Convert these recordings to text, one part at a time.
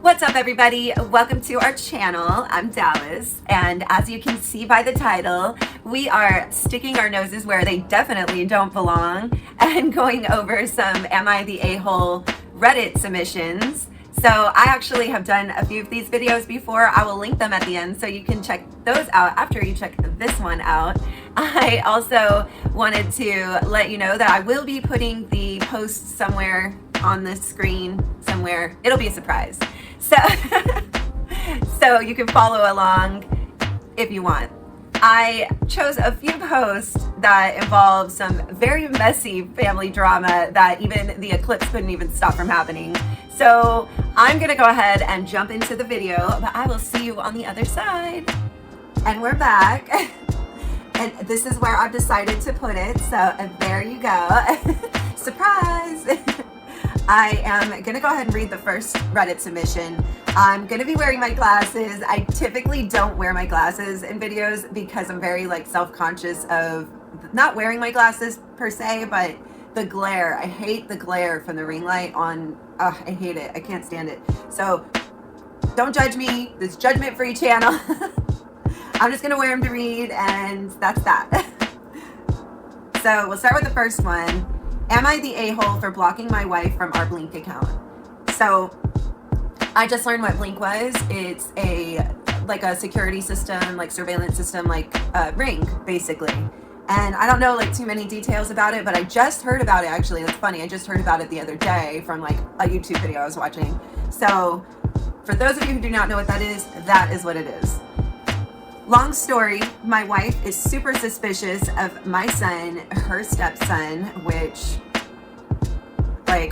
What's up, everybody? Welcome to our channel. I'm Dallas, and as you can see by the title, we are sticking our noses where they definitely don't belong and going over some Am I the A-hole Reddit submissions. So I actually have done a few of these videos before. I will link them at the end so you can check those out after you check this one out. I also wanted to let you know that I will be putting the post somewhere on the screen somewhere. It'll be a surprise. So you can follow along if you want. I chose a few posts that involve some very messy family drama that even the eclipse couldn't even stop from happening. So I'm gonna go ahead and jump into the video, but I will see you on the other side. And we're back. And this is where I've decided to put it. So there you go. Surprise. I am gonna go ahead and read the first Reddit submission. I'm gonna be wearing my glasses. I typically don't wear my glasses in videos because I'm very self-conscious of not wearing my glasses per se, but the glare. I hate the glare from the ring light on. I hate it. I can't stand it. So don't judge me. This judgment-free channel. I'm just gonna wear them to read, and that's that. So we'll start with the first one. Am I the a-hole for blocking my wife from our Blink account? So I just learned what Blink was. It's a security system, surveillance system, Ring, basically. And I don't know too many details about it, but I just heard about it actually. That's funny. I just heard about it the other day from a YouTube video I was watching. So for those of you who do not know what that is what it is. Long story, my wife is super suspicious of my son, her stepson, which,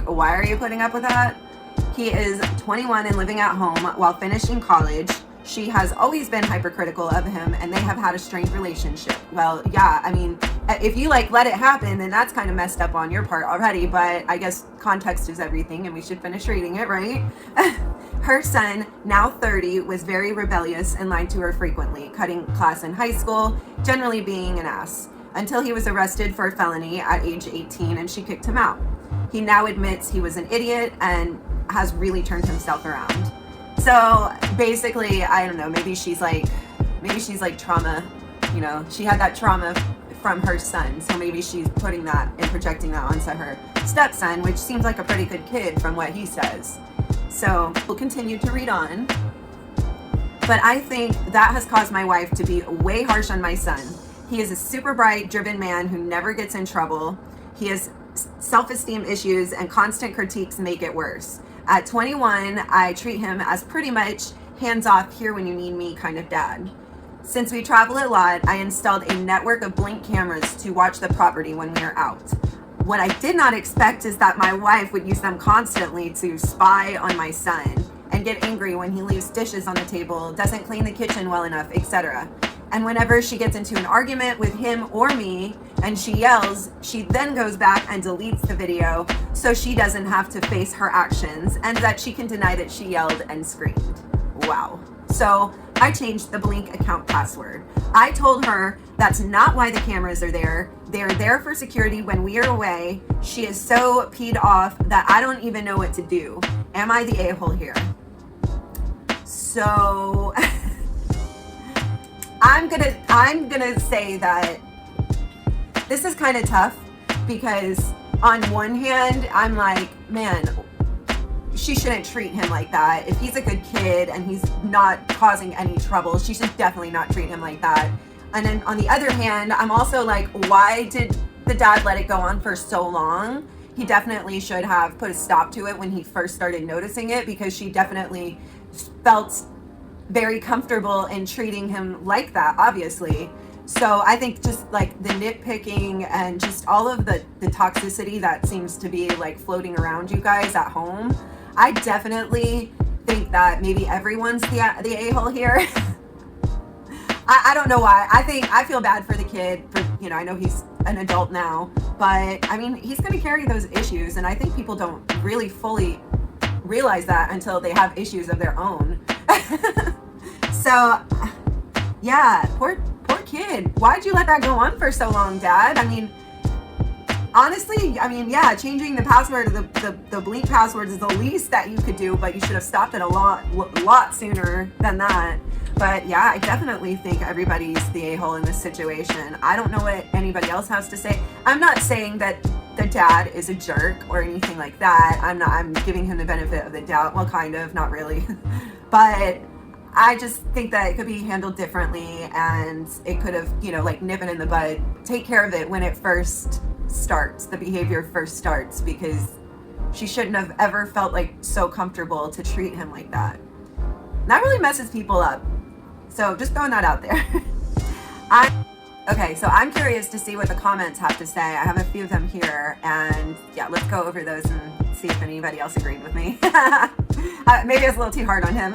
why are you putting up with that? He is 21 and living at home while finishing college. She has always been hypercritical of him, and they have had a strained relationship. Well, yeah, I mean, if you let it happen, then that's kind of messed up on your part already, but I guess context is everything, and we should finish reading it, right? Her son, now 30, was very rebellious and lied to her frequently, cutting class in high school, generally being an ass, until he was arrested for a felony at age 18 and she kicked him out. He now admits he was an idiot and has really turned himself around. So basically, I don't know, maybe she's trauma, she had that trauma from her son, so maybe she's putting that and projecting that onto her stepson, which seems like a pretty good kid from what he says. So we'll continue to read on. But I think that has caused my wife to be way harsh on my son. He is a super bright, driven man who never gets in trouble. He has self-esteem issues, and constant critiques make it worse. At 21, I treat him as pretty much hands-off, here when you need me kind of dad. Since we travel a lot, I installed a network of Blink cameras to watch the property when we are out. What I did not expect is that my wife would use them constantly to spy on my son and get angry when he leaves dishes on the table, doesn't clean the kitchen well enough, etc. And whenever she gets into an argument with him or me and she yells, she then goes back and deletes the video so she doesn't have to face her actions and that she can deny that she yelled and screamed. Wow. So I changed the Blink account password. I told her that's not why the cameras are there. They're there for security when we are away. She is so peed off that I don't even know what to do. Am I the a-hole here? So I'm gonna say that this is kind of tough because on one hand, I'm like, man, she shouldn't treat him like that. If he's a good kid and he's not causing any trouble, she should definitely not treat him like that. And then on the other hand, I'm also like, why did the dad let it go on for so long? He definitely should have put a stop to it when he first started noticing it, because she definitely felt very comfortable in treating him like that, obviously. So I think just the nitpicking and just all of the toxicity that seems to be floating around you guys at home, I definitely think that maybe everyone's the a-hole here. I don't know why. I feel bad for the kid. I know he's an adult now, but I mean, he's going to carry those issues, and I think people don't really fully realize that until they have issues of their own. So, yeah, poor kid. Why'd you let that go on for so long, Dad? I mean, honestly, I mean, yeah, changing the password, the blink passwords is the least that you could do, but you should have stopped it a lot sooner than that. But yeah, I definitely think everybody's the a-hole in this situation. I don't know what anybody else has to say. I'm not saying that the dad is a jerk or anything like that. I'm giving him the benefit of the doubt. Well, kind of, not really. But I just think that it could be handled differently, and it could have, like, nip it in the bud. Take care of it when it first starts, the behavior first starts, because she shouldn't have ever felt like so comfortable to treat him like that. And that really messes people up. So just throwing that out there. Okay, so I'm curious to see what the comments have to say. I have a few of them here, and yeah, let's go over those and see if anybody else agreed with me. Maybe I was a little too hard on him.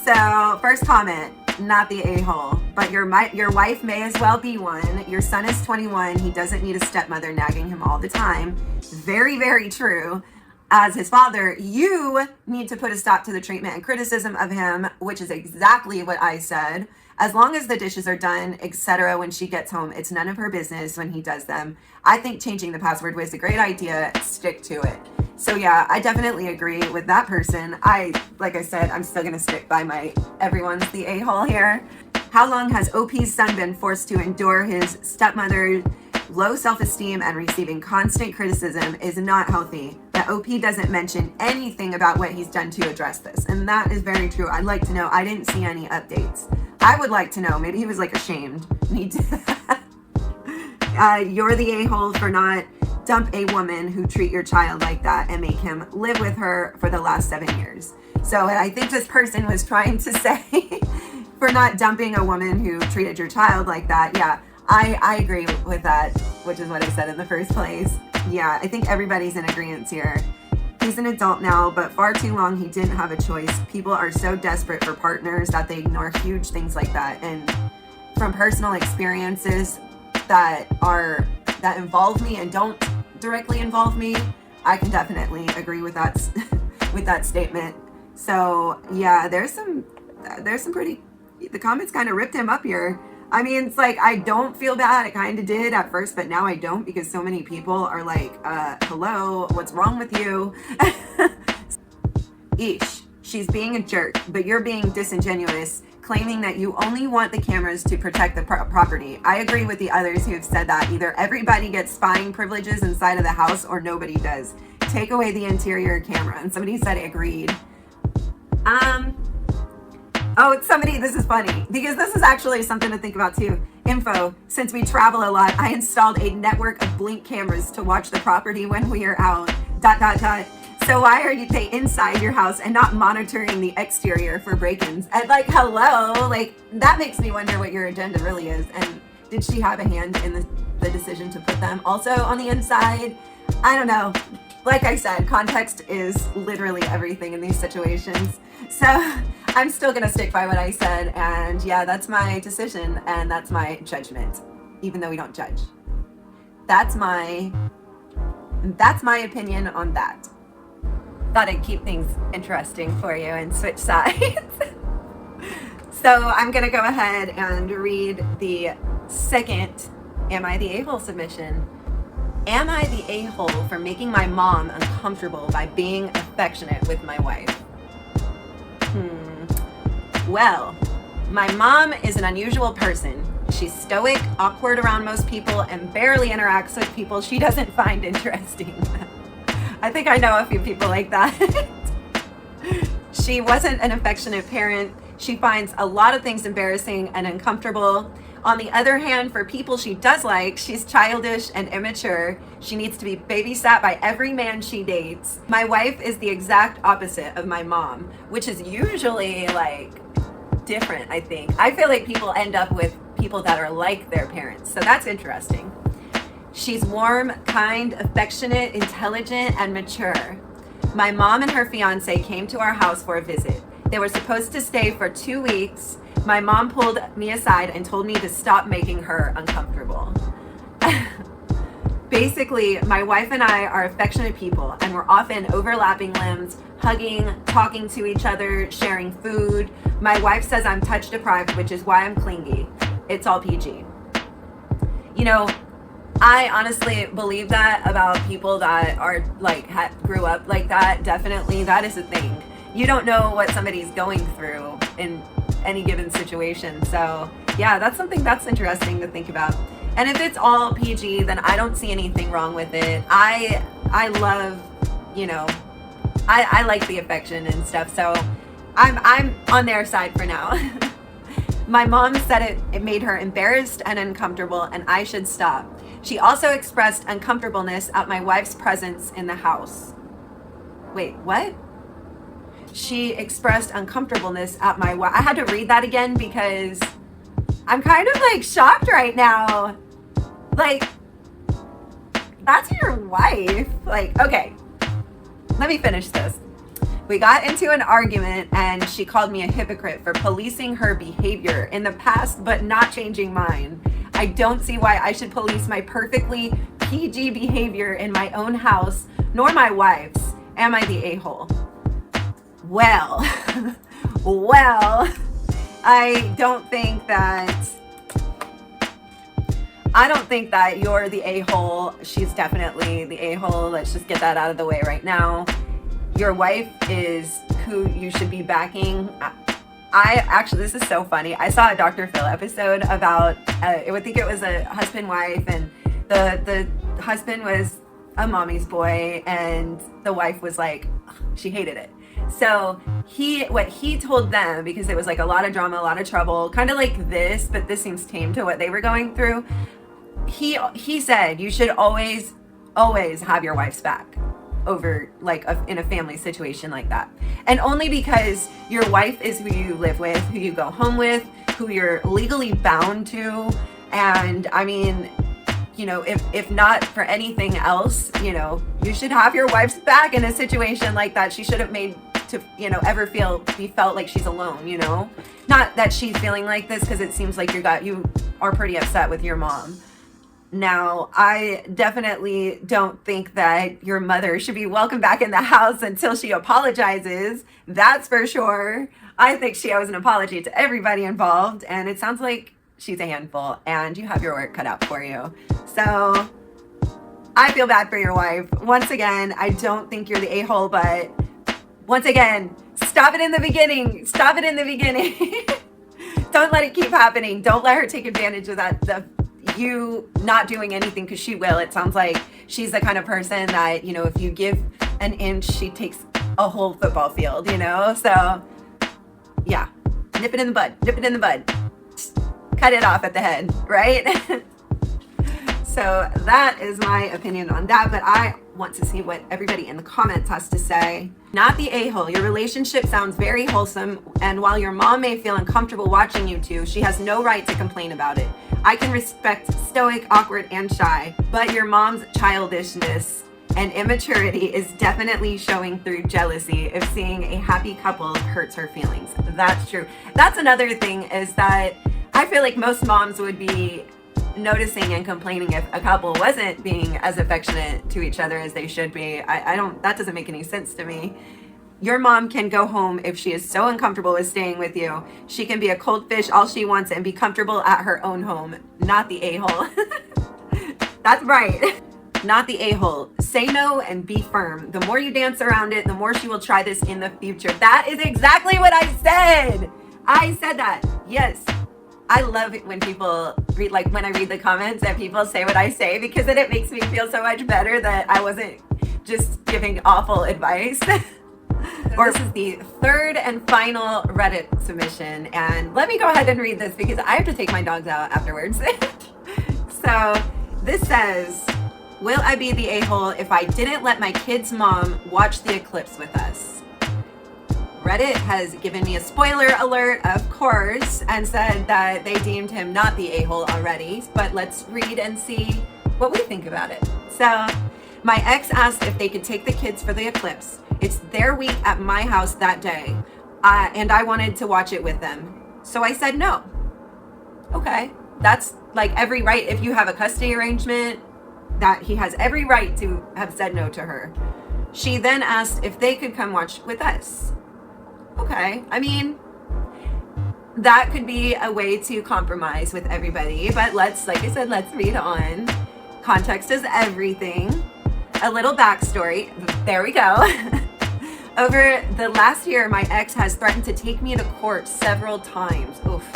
So, first comment, not the a-hole, but your wife may as well be one. Your son is 21. He doesn't need a stepmother nagging him all the time. Very, very true. As his father, you need to put a stop to the treatment and criticism of him, which is exactly what I said. As long as the dishes are done, etc., when she gets home, it's none of her business when he does them. I think changing the password was a great idea. Stick to it. So yeah, I definitely agree with that person. Like I said, I'm still gonna stick by my everyone's the a-hole here. How long has OP's son been forced to endure his stepmother's low self-esteem and receiving constant criticism is not healthy? The OP doesn't mention anything about what he's done to address this, and that is very true. I'd like to know. I didn't see any updates. I would like to know. Maybe he was like ashamed. You're the a-hole for not dump a woman who treat your child like that and make him live with her for the last 7 years. So I think this person was trying to say for not dumping a woman who treated your child like that. Yeah, I agree with that, which is what I said in the first place. Yeah, I think everybody's in agreement here. He's an adult now, but far too long he didn't have a choice. People are so desperate for partners that they ignore huge things like that. And from personal experiences that involve me and don't directly involve me, I can definitely agree with that with that statement. So yeah, there's some pretty, the comments kind of ripped him up here. I mean, it's like, I don't feel bad. I kind of did at first, but now I don't, because so many people are like, hello, what's wrong with you? Eesh, she's being a jerk, but you're being disingenuous, claiming that you only want the cameras to protect the property. I agree with the others who have said that. Either everybody gets spying privileges inside of the house or nobody does. Take away the interior camera. And somebody said agreed. Oh, this is funny, because this is actually something to think about too. Info, since we travel a lot, I installed a network of blink cameras to watch the property when we are out, ... So why are they inside your house and not monitoring the exterior for break-ins? And like, hello, like, that makes me wonder what your agenda really is. And did she have a hand in the decision to put them also on the inside? I don't know. Like I said, context is literally everything in these situations. So I'm still gonna stick by what I said, and yeah, that's my decision and that's my judgment, even though we don't judge. That's my opinion on that. Thought I'd keep things interesting for you and switch sides. So I'm gonna go ahead and read the second Am I the A-hole submission. Am I the a-hole for making my mom uncomfortable by being affectionate with my wife? Well, my mom is an unusual person. She's stoic, awkward around most people, and barely interacts with people she doesn't find interesting. I think I know a few people like that. She wasn't an affectionate parent. She finds a lot of things embarrassing and uncomfortable. On the other hand, for people she does like, she's childish and immature. She needs to be babysat by every man she dates. My wife is the exact opposite of my mom, which is usually like different, I think. I feel like people end up with people that are like their parents, so that's interesting. She's warm, kind, affectionate, intelligent, and mature. My mom and her fiance came to our house for a visit. They were supposed to stay for 2 weeks. My mom pulled me aside and told me to stop making her uncomfortable. Basically, my wife and I are affectionate people, and we're often overlapping limbs, hugging, talking to each other, sharing food. My wife says I'm touch deprived, which is why I'm clingy. It's all PG. You know, I honestly believe that about people that are like grew up like that. Definitely, that is a thing. You don't know what somebody's going through in any given situation. So yeah, that's something that's interesting to think about. And if it's all PG, then I don't see anything wrong with it. I love, you know, I like the affection and stuff. So I'm on their side for now. My mom said it made her embarrassed and uncomfortable, and I should stop. She also expressed uncomfortableness at my wife's presence in the house. Wait, what? She expressed uncomfortableness at my wife. I had to read that again because I'm kind of like shocked right now. Like, that's your wife. Like, okay, let me finish this. We got into an argument and she called me a hypocrite for policing her behavior in the past but not changing mine. I don't see why I should police my perfectly PG behavior in my own house, nor my wife's. Am I the a-hole? Well, I don't think that you're the a-hole. She's definitely the a-hole. Let's just get that out of the way right now. Your wife is who you should be backing. I actually, this is so funny. I saw a Dr. Phil episode about, I think it was a husband-wife, and the husband was a mommy's boy, and the wife was like, she hated it. So what he told them, because it was like a lot of drama, a lot of trouble, kind of like this, but this seems tame to what they were going through. He said you should always have your wife's back over like in a family situation like that, and only because your wife is who you live with, who you go home with, who you're legally bound to. And I mean, you know, if not for anything else, you know, you should have your wife's back in a situation like that. She shouldn't made to, you know, ever be felt like she's alone, you know. Not that she's feeling like this, because it seems like you are pretty upset with your mom. Now, I definitely don't think that your mother should be welcomed back in the house until she apologizes. That's for sure. I think she owes an apology to everybody involved, and it sounds like she's a handful, and you have your work cut out for you. So I feel bad for your wife. Once again, I don't think you're the a-hole, but once again, stop it in the beginning. Stop it in the beginning. Don't let it keep happening. Don't let her take advantage of that. You not doing anything, because she will. It sounds like she's the kind of person that, you know, if you give an inch, she takes a whole football field, you know? So yeah, nip it in the bud. Cut it off at the head, right? So that is my opinion on that, but I want to see what everybody in the comments has to say. Not the a-hole. Your relationship sounds very wholesome, and while your mom may feel uncomfortable watching you two, she has no right to complain about it. I can respect stoic, awkward, and shy, but your mom's childishness and immaturity is definitely showing through jealousy if seeing a happy couple hurts her feelings. That's true. That's another thing, is that I feel like most moms would be noticing and complaining if a couple wasn't being as affectionate to each other as they should be. That doesn't make any sense to me. Your mom can go home if she is so uncomfortable with staying with you. She can be a cold fish all she wants and be comfortable at her own home. Not the a-hole. That's right. Not the a-hole. Say no and be firm. The more you dance around it, the more she will try this in the future. That is exactly what I said. I said that. Yes. I love it when people read, like when I read the comments and people say what I say, because then it makes me feel so much better that I wasn't just giving awful advice. Or this is the third and final Reddit submission, and let me go ahead and read this because I have to take my dogs out afterwards. So this says, will I be the a-hole if I didn't let my kid's mom watch the eclipse with us? Reddit has given me a spoiler alert, of course, and said that they deemed him not the a-hole already, but let's read and see what we think about it. So, my ex asked if they could take the kids for the eclipse. It's their week at my house that day, and I wanted to watch it with them. So I said no. Okay, that's like every right. If you have a custody arrangement, that he has every right to have said no to her. She then asked if they could come watch with us. Okay, I mean, that could be a way to compromise with everybody, but like I said, let's read on. context is everything. A little backstory. There we go. Over the last year, my ex has threatened to take me to court several times. Oof.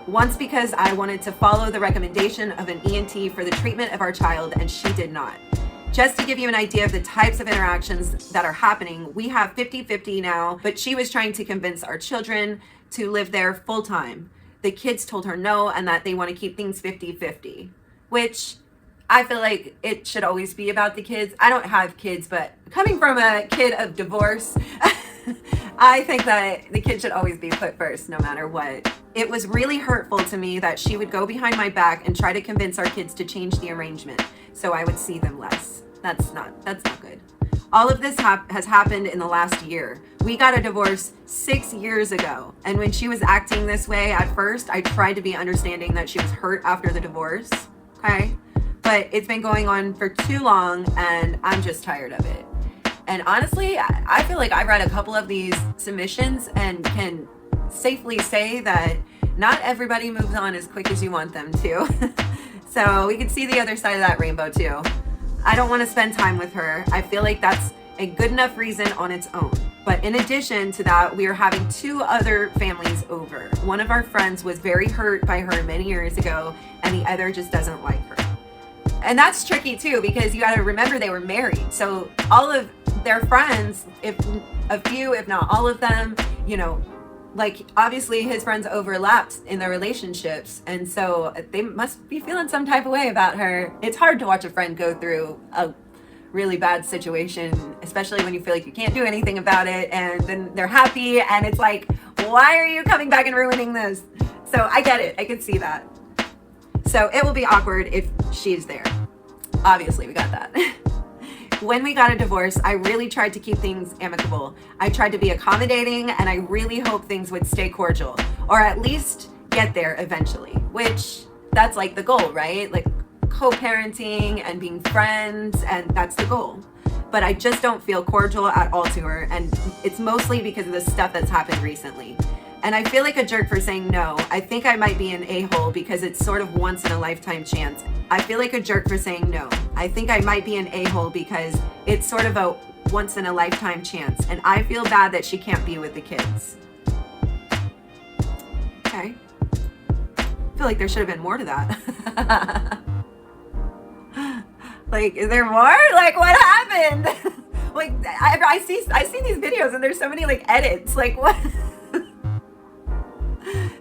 Once because I wanted to follow the recommendation of an ENT for the treatment of our child, and she did not. Just to give you an idea of the types of interactions that are happening, we have 50-50 now, but she was trying to convince our children to live there full time. The kids told her no, and that they want to keep things 50-50, which I feel like it should always be about the kids. I don't have kids, but coming from a kid of divorce, I think that the kid should always be put first, no matter what. It was really hurtful to me that she would go behind my back and try to convince our kids to change the arrangement so I would see them less. That's not good. All of this has happened in the last year. We got a divorce 6 years ago. And when she was acting this way at first, I tried to be understanding that she was hurt after the divorce. Okay? But it's been going on for too long and I'm just tired of it. And honestly, I feel like I read a couple of these submissions and can safely say that not everybody moves on as quick as you want them to. So we can see the other side of that rainbow too. I don't want to spend time with her. I feel like that's a good enough reason on its own. But in addition to that, we are having 2 other families over. One of our friends was very hurt by her many years ago, and the other just doesn't like her. And that's tricky too, because you got to remember they were married. So all of their friends, if a few, if not all of them, you know, like obviously his friends overlapped in their relationships, and so they must be feeling some type of way about her. It's hard to watch a friend go through a really bad situation, especially when you feel like you can't do anything about it, and then they're happy and it's like, why are you coming back and ruining this? So I get it. I can see that. So it will be awkward if she's there. Obviously, we got that. When we got a divorce, I really tried to keep things amicable. I tried to be accommodating, and I really hoped things would stay cordial, or at least get there eventually, which that's like the goal, right? Like co-parenting and being friends, and that's the goal. But I just don't feel cordial at all to her, and it's mostly because of the stuff that's happened recently. And I feel like a jerk for saying no. I think I might be an a-hole because it's sort of once in a lifetime chance. I feel like a jerk for saying no. I think I might be an a-hole because it's sort of a once in a lifetime chance. And I feel bad that she can't be with the kids. Okay. I feel like there should have been more to that. Like, is there more? Like, what happened? Like, I see these videos and there's so many like edits. Like, what?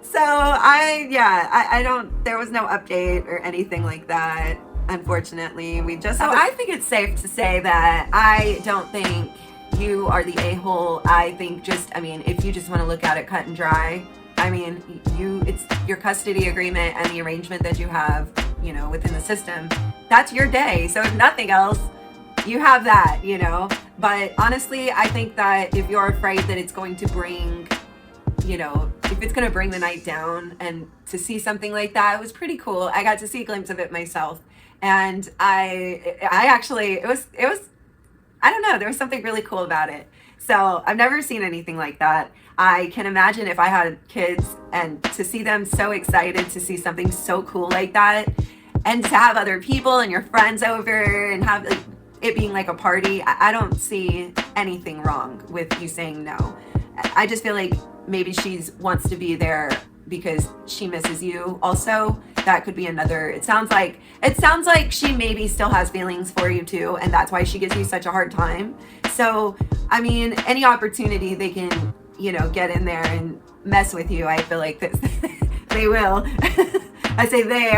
So I don't, there was no update or anything like that. Unfortunately, I think it's safe to say that I don't think you are the a-hole. I think if you just want to look at it cut and dry, it's your custody agreement and the arrangement that you have, within the system. That's your day. So if nothing else, you have that, But honestly, I think that if you're afraid that it's going to bring, if it's going to bring the night down, and to see something like that, it was pretty cool. I got to see a glimpse of it myself. And I actually, it was, I don't know, there was something really cool about it. So I've never seen anything like that. I can imagine if I had kids and to see them so excited to see something so cool like that, and to have other people and your friends over and have it being like a party. I don't see anything wrong with you saying no. I just feel like maybe she wants to be there because she misses you. Also, that could be another. It sounds like she maybe still has feelings for you too, and that's why she gives you such a hard time. So, any opportunity they can, get in there and mess with you, I feel like this they will. I say they,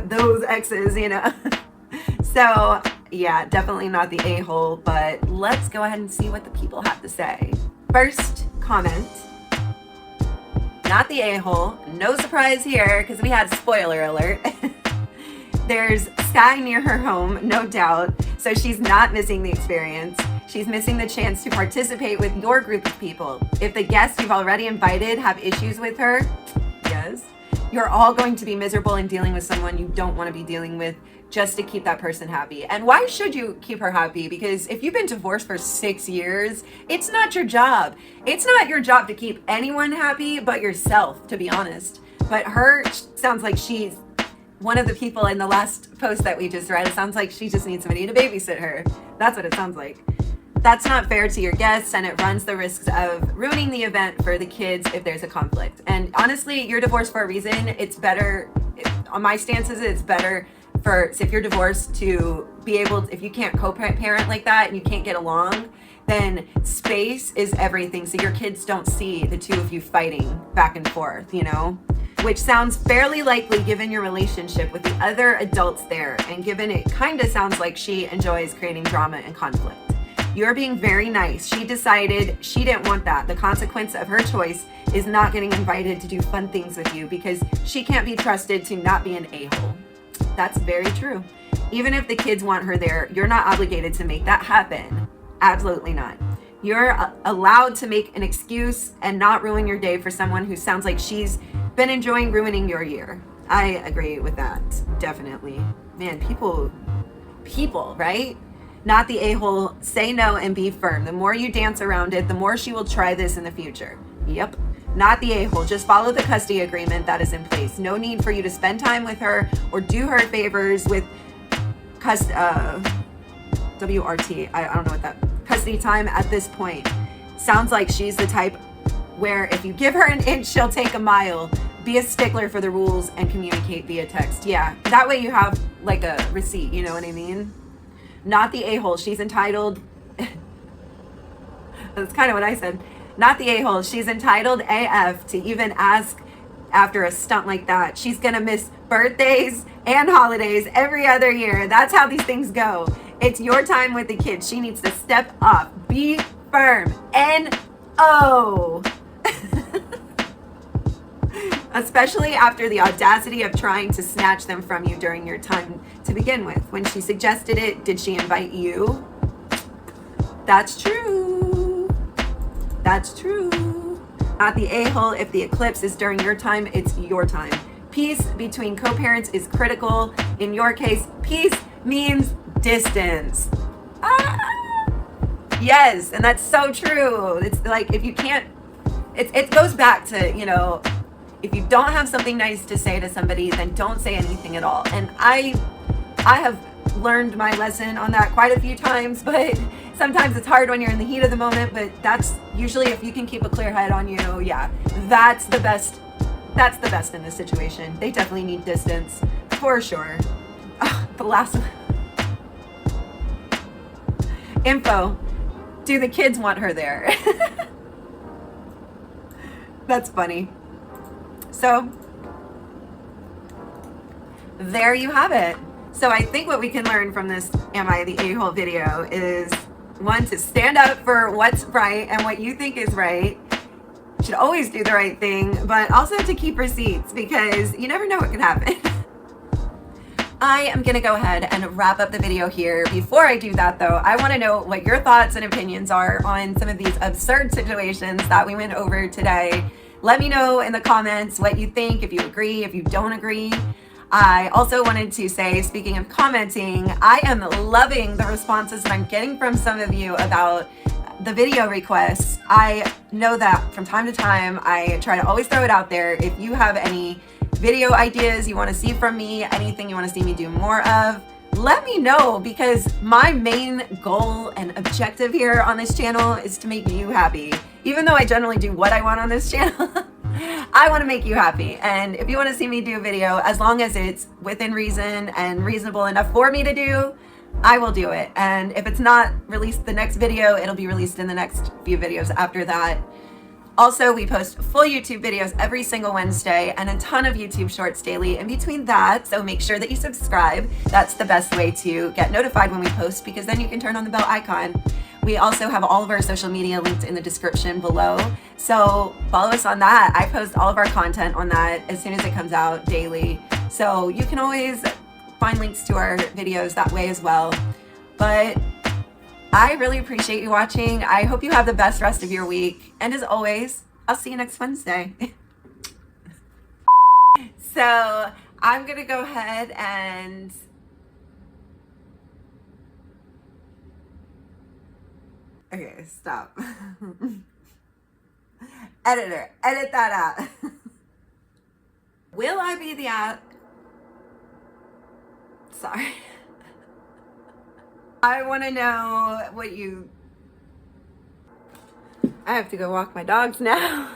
those exes, So, yeah, definitely not the a-hole, but let's go ahead and see what the people have to say. First comment. Not the a-hole. No surprise here, because we had a spoiler alert. There's sky near her home, no doubt, so she's not missing the experience. She's missing the chance to participate with your group of people. If the guests you've already invited have issues with her, yes, you're all going to be miserable in dealing with someone you don't want to be dealing with just to keep that person happy. And why should you keep her happy? Because if you've been divorced for 6 years, it's not your job. It's not your job to keep anyone happy but yourself, to be honest. But her sounds like she's one of the people in the last post that we just read, it sounds like she just needs somebody to babysit her. That's what it sounds like. That's not fair to your guests, and it runs the risks of ruining the event for the kids if there's a conflict. And honestly, you're divorced for a reason. It's better, on my stance is it's better for, if you're divorced, to be able to, if you can't co-parent like that and you can't get along, then space is everything. So your kids don't see the two of you fighting back and forth, you know? Which sounds fairly likely given your relationship with the other adults there, and given it kind of sounds like she enjoys creating drama and conflict. You're being very nice. She decided she didn't want that. The consequence of her choice is not getting invited to do fun things with you because she can't be trusted to not be an a-hole. That's very true. Even if the kids want her there, you're not obligated to make that happen. Absolutely not. You're allowed to make an excuse and not ruin your day for someone who sounds like she's been enjoying ruining your year. I agree with that. Definitely. Man, people, right? Not the a-hole. Say no and be firm. The more you dance around it, the more she will try this in the future. Yep. Not the a-hole. Just follow the custody agreement that is in place. No need for you to spend time with her or do her favors with WRT. I don't know what that custody time at this point. Sounds like she's the type where if you give her an inch, she'll take a mile. Be a stickler for the rules and communicate via text. Yeah, that way you have like a receipt, you know what I mean? Not the a-hole. She's entitled. That's kind of what I said. Not the a-hole. She's entitled AF to even ask after a stunt like that. She's going to miss birthdays and holidays every other year. That's how these things go. It's your time with the kids. She needs to step up. Be firm. N-O. Especially after the audacity of trying to snatch them from you during your time to begin with. When she suggested it, did she invite you? That's true. That's true. Not the a-hole. If the eclipse is during your time, it's your time. Peace between co-parents is critical. In your case, peace means distance. Yes, and that's so true. It's like if you can't, it goes back to, you know, if you don't have something nice to say to somebody, then don't say anything at all. And I have learned my lesson on that quite a few times, but sometimes it's hard when you're in the heat of the moment. But that's usually, if you can keep a clear head on you, yeah, that's the best. That's the best in this situation. They definitely need distance for sure. The last one. Info. Do the kids want her there? That's funny. So there you have it. So I think what we can learn from this Am I the A-hole video is, one, to stand up for what's right and what you think is right. You should always do the right thing, but also to keep receipts because you never know what can happen. I am going to go ahead and wrap up the video here. Before I do that though, I want to know what your thoughts and opinions are on some of these absurd situations that we went over today. Let me know in the comments what you think, if you agree, if you don't agree. I also wanted to say, speaking of commenting, I am loving the responses that I'm getting from some of you about the video requests. I know that from time to time, I try to always throw it out there. If you have any video ideas you want to see from me, anything you want to see me do more of, let me know, because my main goal and objective here on this channel is to make you happy. Even though I generally do what I want on this channel, I want to make you happy. And if you want to see me do a video, as long as it's within reason and reasonable enough for me to do, I will do it. And if it's not released the next video, it'll be released in the next few videos after that. Also, we post full YouTube videos every single Wednesday and a ton of YouTube shorts daily in between that. So make sure that you subscribe. That's the best way to get notified when we post, because then you can turn on the bell icon. We also have all of our social media linked in the description below. So follow us on that. I post all of our content on that as soon as it comes out daily. So you can always find links to our videos that way as well. But I really appreciate you watching. I hope you have the best rest of your week. And as always, I'll see you next Wednesday. So I'm going to go ahead and okay, stop. Editor, edit that out. Will I be the Sorry. I want to know what you... I have to go walk my dogs now.